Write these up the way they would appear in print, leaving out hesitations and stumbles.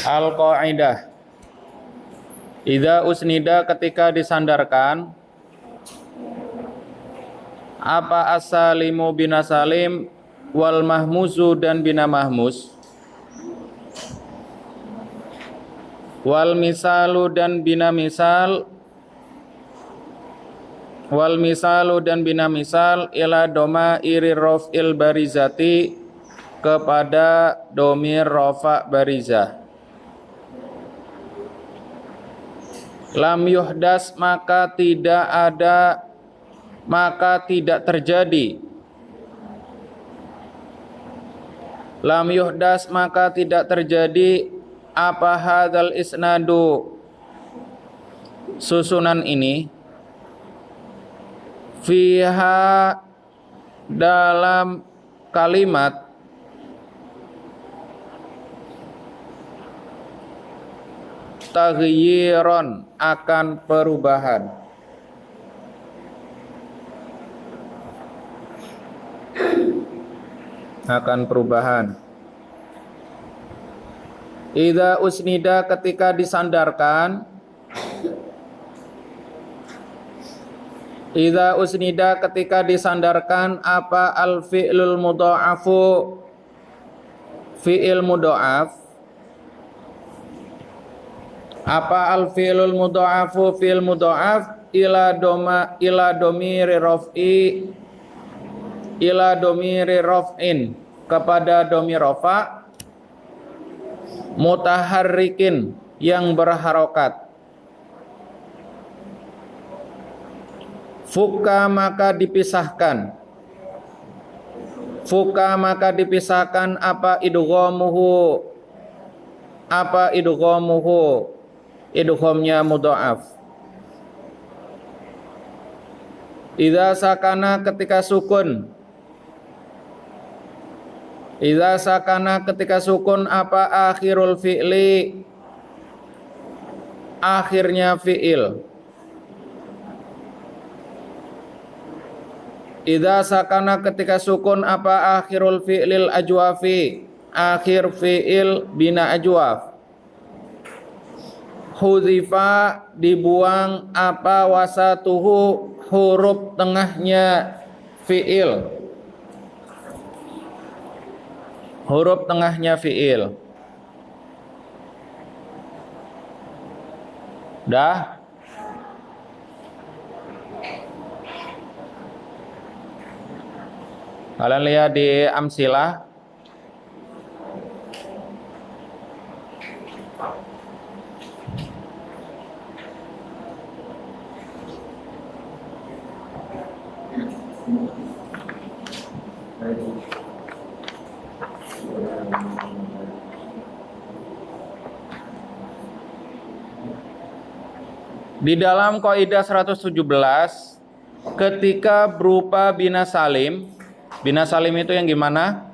Al-Qaidah. Idza usnida ketika disandarkan apa as-salimu bina salim wal mahmuzu dan bina mahmuz wal misalu dan bina misal wal misalu dan bina misal ila doma iri rof'il barizati kepada domir rofa barizah. Lam yuhdas maka tidak terjadi. Lam yuhdas maka tidak terjadi apa hadzal isnadu susunan ini fiha dalam kalimat taghyiron akan perubahan. Akan perubahan. Idza usnida ketika disandarkan. Idza usnida ketika disandarkan apa al fi'lul mudha'afu fi'il mudha'af. Apa al fi'lul mudha'afu fi'il mudha'af ila domiri raf'i ila domiri raf'in kepada domir rafa mutaharrikin yang berharokat. Fuka maka dipisahkan. Fuka maka dipisahkan apa idghamuhu idghamnya mudha'af. Idza sakana ketika sukun. Idza sakana ketika sukun apa akhirul fi'li akhirnya fi'il. Idza sakana ketika sukun apa akhirul fi'lil ajwafi akhir fi'il bina ajwaf. Hudzifa dibuang apa wasatuhu huruf tengahnya fi'il. Huruf tengahnya fi'il. Dah? Kalian lihat di amsilah. Di dalam kaidah 117 ketika berupa bina salim itu yang gimana?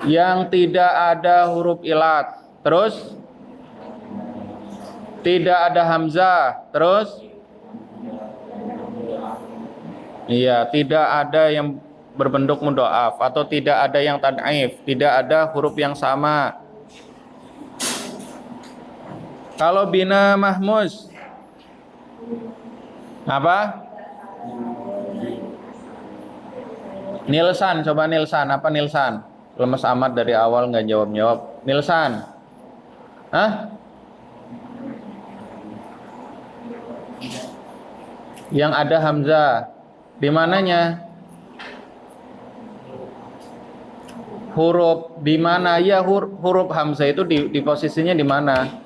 Yang tidak ada huruf ilat, terus tidak ada hamzah, terus iya, tidak ada yang berbentuk mudha'af atau tidak ada yang tad'if, tidak ada huruf yang sama. Kalau bina mahmuz apa? Nilsan, coba Nilsan, apa Nilsan? Lemes amat dari awal nggak jawab-jawab. Nilsan, hah? Yang ada hamzah, di mananya? Huruf di mana? Ya huruf hamzah itu di posisinya di mana?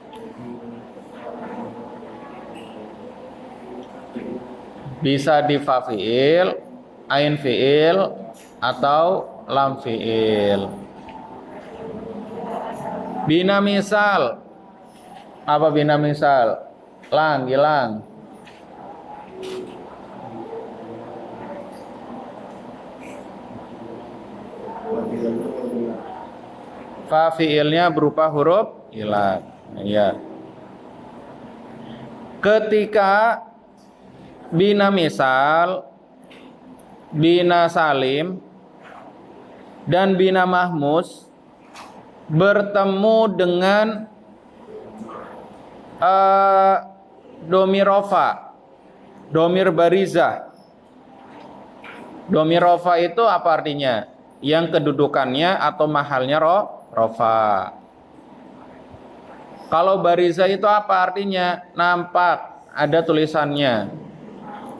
Bisa di fa fi'il, ain fi'il, atau lam fi'il. Bina misal. Apa bina misal? Gilang. Fa fi'ilnya berupa huruf ilat. Ya. Ketika bina misal, bina salim, dan bina mahmuz bertemu dengan domir rofa, domir barizah. Domir rofa itu apa artinya? Yang kedudukannya atau mahalnya rofa. Kalau barizah itu apa artinya? Nampak, ada tulisannya.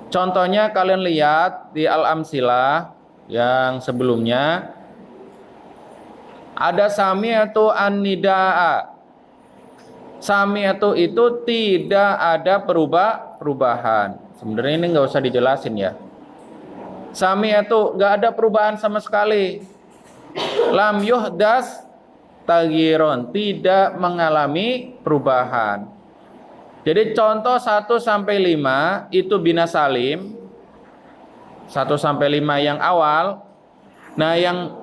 Contohnya kalian lihat di Al-Amsilah yang sebelumnya. Ada sami'atu an-nidaa. Sami'atu itu tidak ada perubahan. Sebenarnya ini nggak usah dijelasin ya. Sami'atu nggak ada perubahan sama sekali. Lam yuhdas taghyirun, tidak mengalami perubahan. Jadi contoh 1 sampai 5 itu bina salim. 1 sampai 5 yang awal. Nah, yang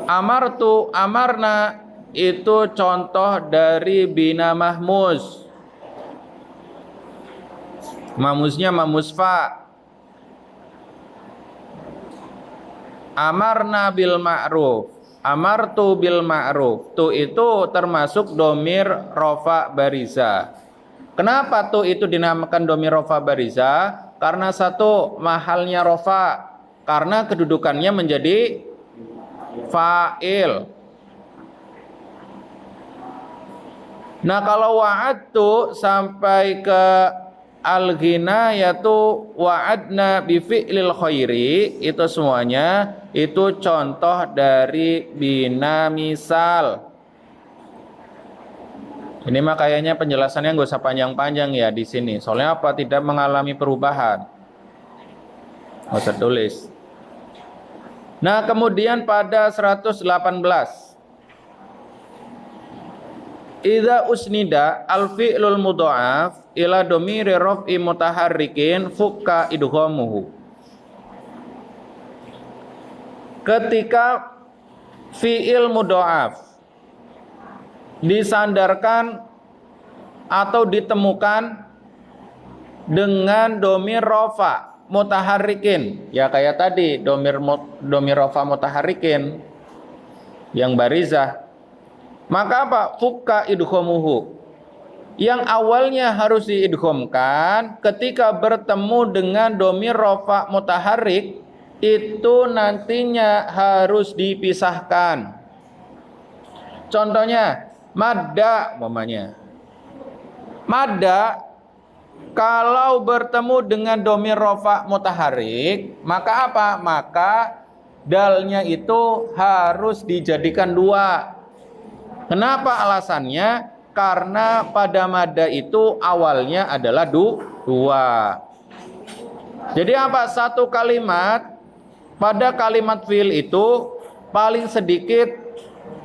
amartu, amarna itu contoh dari bina mahmuz. Mahmuznya mahmuz fa. Amarna bil ma'ruf, amartu bil ma'ruf. Tu itu termasuk domir rofa bariza. Kenapa tu itu dinamakan domir rofa bariza? Karena satu, mahalnya rofa, karena kedudukannya menjadi fa'il. Nah, kalau wa'adtu sampai ke al-ghina yaitu wa'adna bi fi'lil khairi, itu semuanya itu contoh dari bina misal. Ini mah kayaknya penjelasannya nggak usah panjang-panjang ya di sini. Soalnya apa? Tidak mengalami perubahan. Nggak usah tulis. Nah, kemudian pada 118. Idza usnida al-fi'lul mudha'af ila dhamiri raf'i mutaharrikin fukka idghamuhu. Ketika fi'il mudha'af disandarkan atau ditemukan dengan domir rofa mutaharrikin, ya kayak tadi domir rofa mutaharrikin yang barizah, maka apa? Fukka idghamuhu, yang awalnya harus diidghamkan ketika bertemu dengan domir rofa mutaharrik itu nantinya harus dipisahkan. Contohnya madda umpamanya. Madda kalau bertemu dengan domir rofa mutaharrik, maka apa? Maka dalnya itu harus dijadikan 2. Kenapa alasannya? Karena pada madda itu awalnya adalah 2. Jadi apa? Satu kalimat, pada kalimat fi'il itu paling sedikit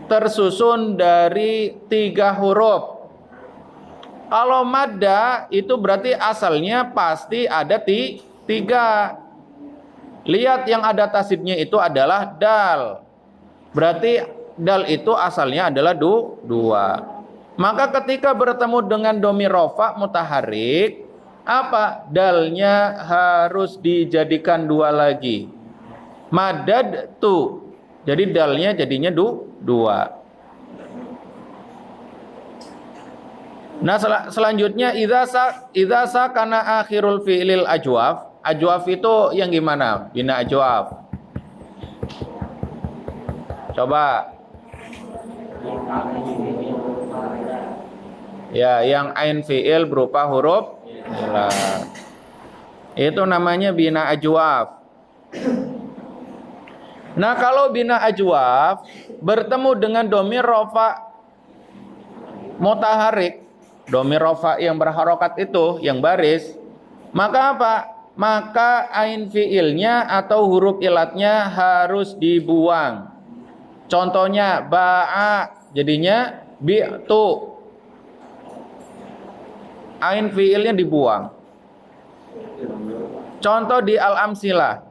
tersusun dari 3 huruf. Kalau madda itu berarti asalnya pasti ada 3. Lihat yang ada tasydidnya itu adalah dal. Berarti dal itu asalnya adalah 2. Maka ketika bertemu dengan domir rofa mutaharrik, apa? Dalnya harus dijadikan 2 lagi. Madad tu. Jadi dalnya jadinya 2. Nah, selanjutnya idza kana akhirul fi'lil ajwaf. Ajwaf itu yang gimana? Bina ajwaf. Coba. Ya, yang ain fi'il berupa huruf ilah. Itu namanya bina ajwaf. Nah, kalau bina ajwaf bertemu dengan domir rofa mutaharrik, domir rofa yang berharokat itu, yang baris, maka apa? Maka ain fi'ilnya atau huruf ilatnya harus dibuang. Contohnya ba'a jadinya bi'tu. Ain fi'ilnya dibuang. Contoh di Al-Amsilah.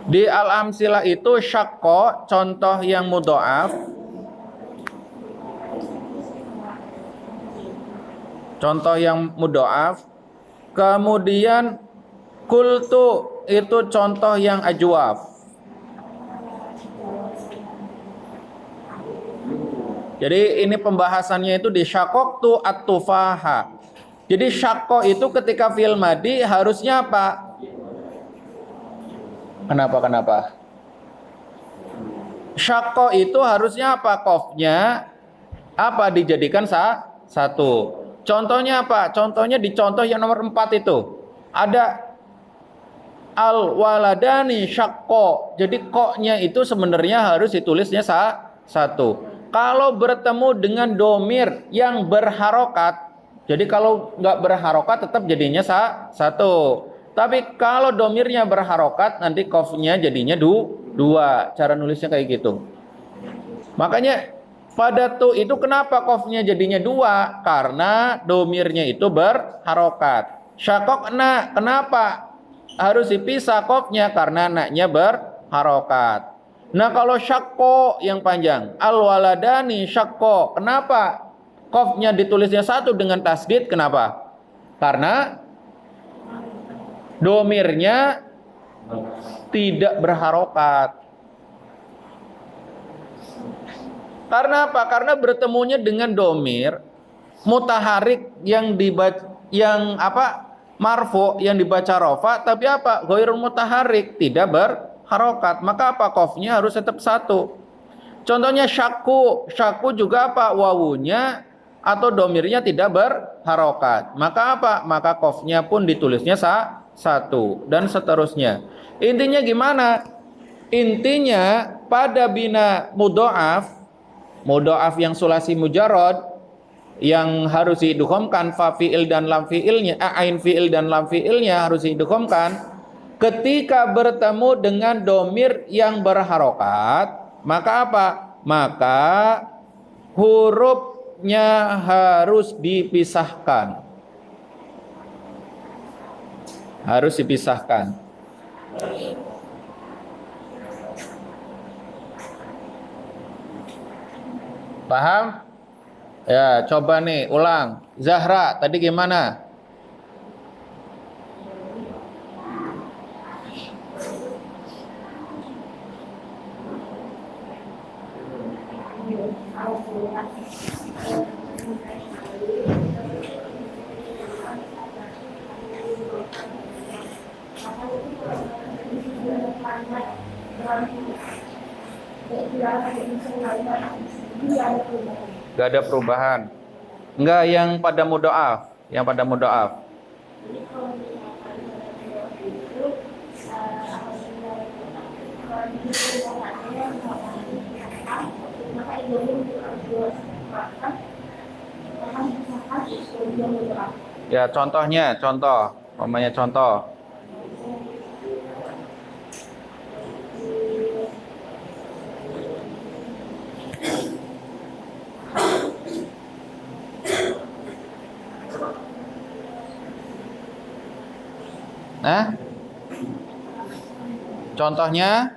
Di Al-Amsilah itu syakko, contoh yang mudha'af. Contoh yang mudha'af. Kemudian kultu itu contoh yang ajwaf. Jadi ini pembahasannya itu di syaqaqtu at-tufaha. Jadi syaqqa itu ketika fi'il madi harusnya apa? Kenapa? Syaqqa itu harusnya apa? Qafnya apa dijadikan satu. Contohnya apa? Contohnya di contoh yang nomor 4 itu. Ada al-waladani syaqqa. Jadi koknya itu sebenarnya harus ditulisnya satu. Kalau bertemu dengan domir yang berharokat, jadi kalau nggak berharokat tetap jadinya satu. Tapi kalau domirnya berharokat, nanti qafnya jadinya dua. Cara nulisnya kayak gitu. Makanya pada tu itu kenapa qafnya jadinya dua? Karena domirnya itu berharokat. Syaqaqna, kenapa harus dipisah qafnya? Karena naknya berharokat. Nah kalau syakko yang panjang, al-waladani syakko, kenapa qafnya ditulisnya satu dengan tasdid? Kenapa? Karena domirnya tidak berharokat. Karena apa? Karena bertemunya dengan domir mutaharik yang dibaca, marfu yang dibaca rofa, tapi apa? Ghairul mutaharik, tidak berharokat. Maka apa? Qafnya harus tetap satu. Contohnya syakku juga apa? Wawunya atau domirnya tidak berharokat. Maka apa? Maka qafnya pun ditulisnya satu dan seterusnya. Intinya gimana? Intinya pada bina mudhoaf yang sulasi mujarrad yang harus diidghamkan fa fi'il dan lam fi'ilnya, ain fi'il dan lam fi'ilnya harus diidghamkan. Ketika bertemu dengan domir yang berharokat, maka apa? Maka hurufnya harus dipisahkan. Harus dipisahkan. Paham? Ya, coba nih ulang. Zahra, tadi gimana? Gak ada perubahan. Enggak yang pada mudhoaf, Ya, umpamanya contoh. Nah, contohnya,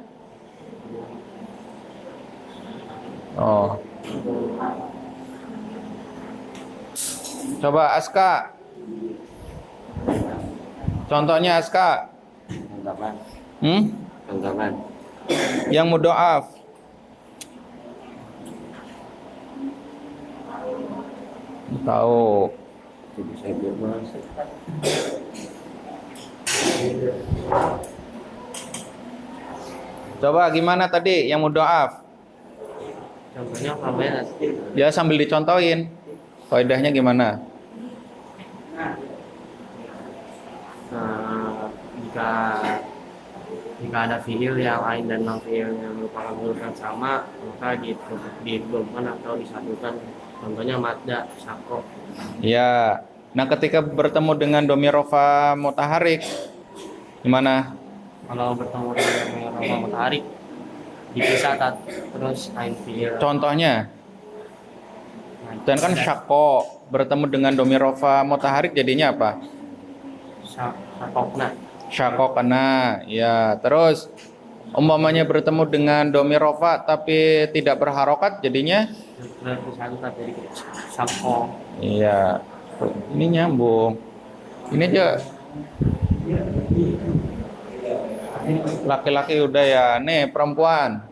coba Aska. Contohnya Aska. Contohkan. Yang mudhoaf. Tahu. Coba gimana tadi yang mudhoaf? Contohnya apa Ya sambil dicontohin. Kaidahnya gimana? Jika ada fiil yang ain dan lam fiil yang merupakan huruf yang sama, maka diidghamkan atau disatukan. Contohnya madda, syaqqa. Ya. Nah, ketika bertemu dengan domir rofa mutaharik gimana? Kalau bertemu dengan rofa mutaharik dipisah terus ain fiil. Contohnya? Dan kan syaqqa bertemu dengan domir rofa mutaharik jadinya apa? Syaqaqna. Ya, terus umpamanya bertemu dengan domir rofa tapi tidak berharokat jadinya syaqqa. Iya. Ini nyambung. Ini aja laki-laki udah ya. Nih perempuan.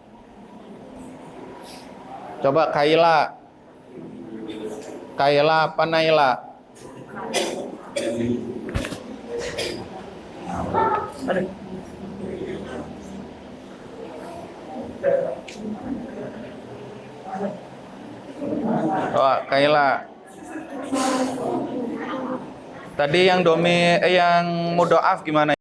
Coba Kaila. Kaila apa Naila? Oh, Kaila. Tadi yang yang mudoaf gimana?